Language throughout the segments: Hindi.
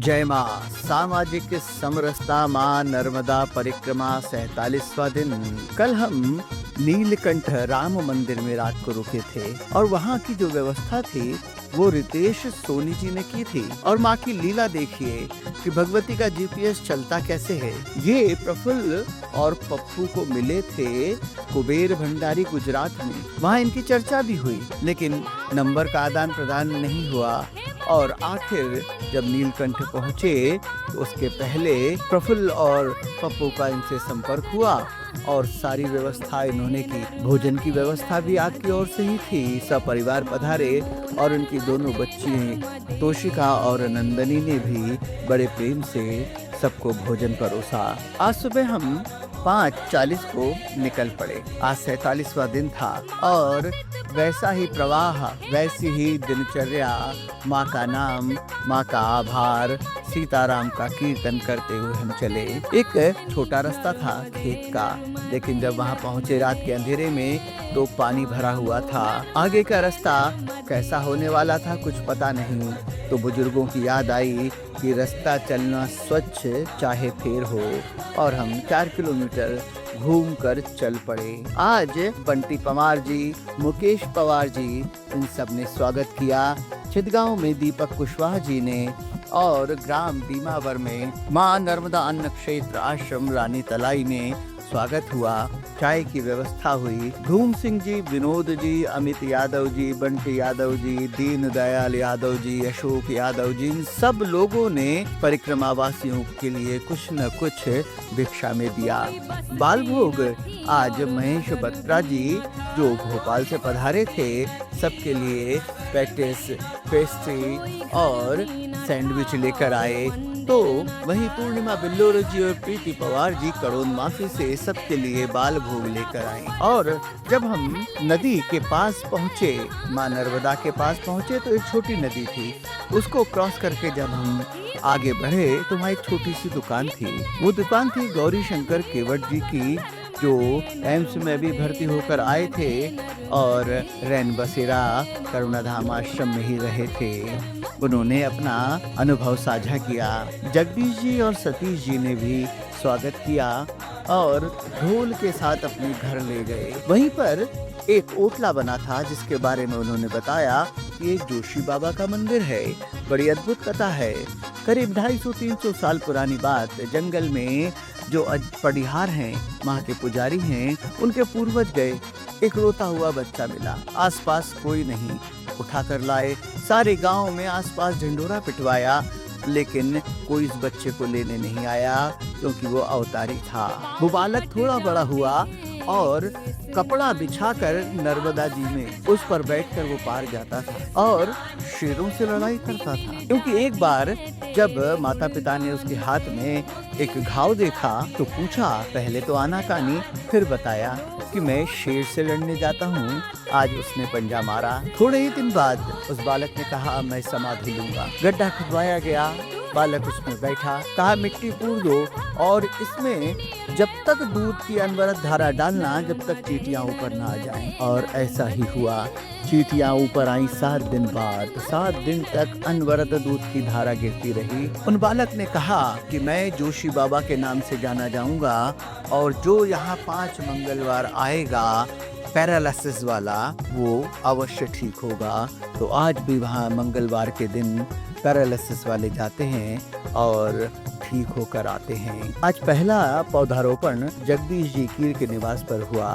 जय माँ। सामाजिक समरसता माँ नर्मदा परिक्रमा 47वां दिन। कल हम नीलकंठ राम मंदिर में रात को रुके थे और वहाँ की जो व्यवस्था थी वो रितेश सोनी जी ने की थी। और माँ की लीला देखिए कि भगवती का जीपीएस चलता कैसे है। ये प्रफुल्ल और पप्पू को मिले थे कुबेर भंडारी गुजरात में, वहाँ इनकी चर्चा भी हुई लेकिन नंबर का आदान प्रदान नहीं हुआ। और आखिर जब नीलकंठ पहुँचे तो उसके पहले प्रफुल्ल और पप्पू का इनसे संपर्क हुआ और सारी व्यवस्था इन्होंने की। भोजन की व्यवस्था भी आपकी ओर से ही थी। सब परिवार पधारे और उनकी दोनों बच्ची तोशिका और नंदनी ने भी बड़े प्रेम से सबको भोजन परोसा। आज सुबह हम 5:40 को निकल पड़े। आज 47वां दिन था और वैसा ही प्रवाह, वैसी ही दिनचर्या, माँ का नाम, माँ का आभार, सीताराम का कीर्तन करते हुए हम चले। एक छोटा रास्ता था खेत का, लेकिन जब वहाँ पहुँचे रात के अंधेरे में तो पानी भरा हुआ था। आगे का रास्ता कैसा होने वाला था कुछ पता नहीं। तो बुजुर्गों की याद आई कि रास्ता चलना स्वच्छ चाहे फेर हो, और हम 4 किलोमीटर घूम कर चल पड़े। आज बंटी पवार जी, मुकेश पवार जी, इन सब ने स्वागत किया। चितगांव में दीपक कुशवाहा जी ने और ग्राम बीमावर में माँ नर्मदा अन्न क्षेत्र आश्रम रानी तलाई में स्वागत हुआ। चाय की व्यवस्था हुई। धूम सिंह जी, विनोद जी, अमित यादव जी, बंटी यादव जी, दीन दयाल यादव जी, अशोक यादव जी, इन सब लोगों ने परिक्रमा वासियों के लिए कुछ न कुछ भिक्षा में दिया। बाल भोग आज महेश बत्रा जी जो भोपाल से पधारे थे सबके लिए पैटिस, पेस्ट्री और सैंडविच लेकर आए। तो वही पूर्णिमा बिल्लोर जी और प्रीति पवार जी करोन माफी से सबके लिए बाल भोग लेकर आए। और जब हम नदी के पास पहुँचे, माँ नर्मदा के पास पहुँचे, तो एक छोटी नदी थी। उसको क्रॉस करके जब हम आगे बढ़े तो वहाँ एक छोटी सी दुकान थी। वो दुकान थी गौरी शंकर केवट जी की, जो एम्स में भी भर्ती होकर आए थे और रैन बसेरा करुणाधाम आश्रम में ही रहे थे। उन्होंने अपना अनुभव साझा किया। जगदीश जी और सतीश जी ने भी स्वागत किया और ढोल के साथ अपने घर ले गए। वहीं पर एक ओटला बना था जिसके बारे में उन्होंने बताया कि एक जोशी बाबा का मंदिर है। बड़ी अद्भुत कथा है। करीब 250-300 साल पुरानी बात। जंगल में जो पडिहार हैं, वहाँ के पुजारी हैं, उनके पूर्वज गए। एक रोता हुआ बच्चा मिला। आसपास कोई नहीं, उठा कर लाए। सारे गांव में आसपास ढिंढोरा पिटवाया लेकिन कोई इस बच्चे को लेने नहीं आया क्योंकि वो अवतारी था। वो बालक थोड़ा बड़ा हुआ और कपड़ा बिछाकर नर्मदा जी में उस पर बैठकर वो पार जाता था और शेरों से लड़ाई करता था। क्योंकि एक बार जब माता पिता ने उसके हाथ में एक घाव देखा तो पूछा, पहले तो आनाकानी, फिर बताया कि मैं शेर से लड़ने जाता हूँ। आज उसने पंजा मारा। थोड़े ही दिन बाद उस बालक ने कहा, मैं समाधि लूंगा। गड्ढा खुदवाया गया, बालक उसमें बैठा, कहा मिट्टी पूर दो और इसमें जब तक दूध की अनवरत धारा डालना जब तक चींटियां ऊपर ना आ जाएं। और ऐसा ही हुआ। चींटियां ऊपर आई 7 दिन बाद। 7 दिन तक अनवरत दूध की धारा गिरती रही। उन बालक ने कहा कि मैं जोशी बाबा के नाम से जाना जाऊंगा और जो यहाँ 5 मंगलवार आएगा पैरालिसिस वाला, वो अवश्य ठीक होगा। तो आज भी वहाँ मंगलवार के दिन पैरालिसिस वाले जाते हैं और ठीक होकर आते हैं। आज पहला पौधारोपण जगदीश जी कीर के निवास पर हुआ।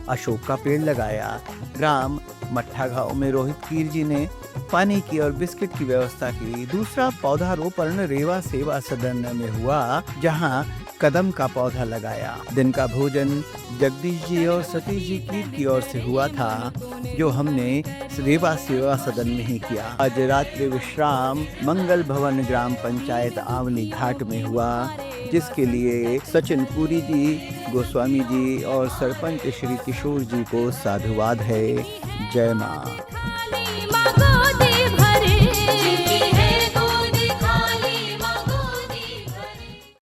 अशोक का पेड़ लगाया। ग्राम मट्ठा गांव में रोहित कीर जी ने पानी की और बिस्किट की व्यवस्था की। दूसरा पौधारोपण रेवा सेवा सदन में हुआ जहां कदम का पौधा लगाया। दिन का भोजन जगदीश जी और सतीश जी की ओर से हुआ था जो हमने रेवा सेवा सदन में ही किया। आज रात्रि विश्राम मंगल भवन ग्राम पंचायत आवली घाट में हुआ, जिसके लिए सचिन पुरी जी, गोस्वामी जी और सरपंच श्री किशोर जी को साधुवाद है। जय माँ।